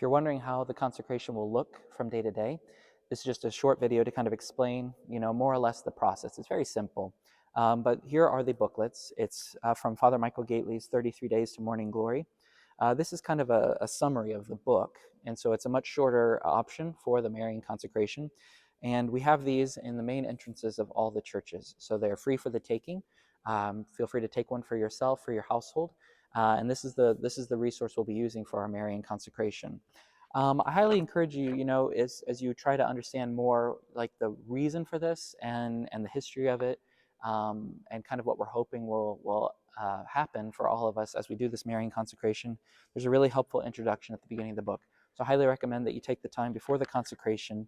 If you're wondering how the consecration will look from day to day, this is just a short video to kind of explain, more or less the process. It's very simple. But here are the booklets. It's from Father Michael Gately's 33 Days to Morning Glory. This is kind of a summary of the book, and so it's a much shorter option for the Marian Consecration. And we have these in the main entrances of all the churches, so they're free for the taking. Feel free to take one for yourself, for your household. And this is the resource we'll be using for our Marian Consecration. I highly encourage you, as you try to understand more, like the reason for this and the history of it, and kind of what we're hoping will happen for all of us as we do this Marian Consecration. There's a really helpful introduction at the beginning of the book. So I highly recommend that you take the time before the consecration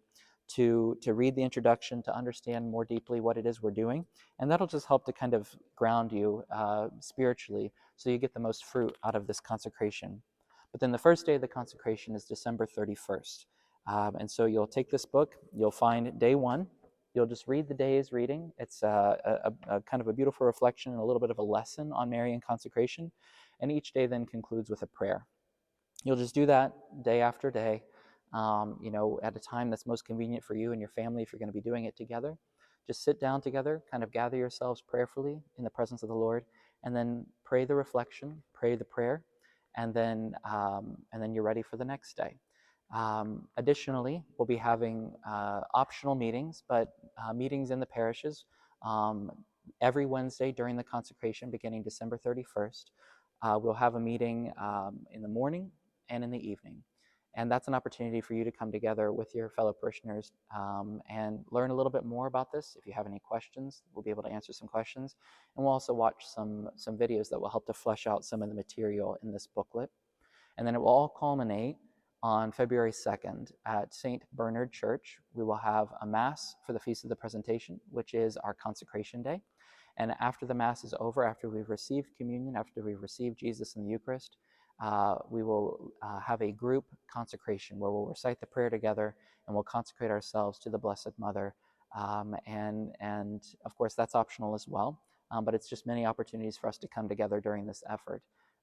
to read the introduction, to understand more deeply what it is we're doing, and that'll just help to kind of ground you spiritually, so you get the most fruit out of this consecration. But then the first day of the consecration is December 31st. And so you'll take this book, you'll find day 1, you'll just read the day's reading. It's a kind of a beautiful reflection and a little bit of a lesson on Marian consecration, and each day then concludes with a prayer. You'll just do that day after day, at a time that's most convenient for you and your family if you're going to be doing it together. Just sit down together, kind of gather yourselves prayerfully in the presence of the Lord, and then pray the reflection, pray the prayer, and then you're ready for the next day. Additionally, we'll be having optional meetings, but meetings in the parishes every Wednesday during the consecration beginning December 31st. We'll have a meeting in the morning and in the evening. And that's an opportunity for you to come together with your fellow parishioners and learn a little bit more about this. If you have any questions, we'll be able to answer some questions. And we'll also watch some videos that will help to flesh out some of the material in this booklet. And then it will all culminate on February 2nd at St. Bernard Church. We will have a Mass for the Feast of the Presentation, which is our consecration day. And after the Mass is over, after we've received communion, after we've received Jesus in the Eucharist, we will have a group consecration where we'll recite the prayer together and we'll consecrate ourselves to the Blessed Mother. And of course, that's optional as well, but it's just many opportunities for us to come together during this effort.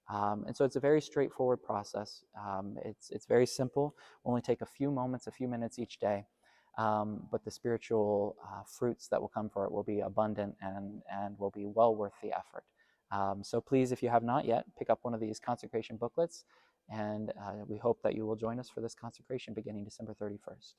And so it's a very straightforward process. It's very simple. We'll only take a few minutes each day. But the spiritual fruits that will come for it will be abundant and will be well worth the effort. So please, if you have not yet, pick up one of these consecration booklets, and we hope that you will join us for this consecration beginning December 31st.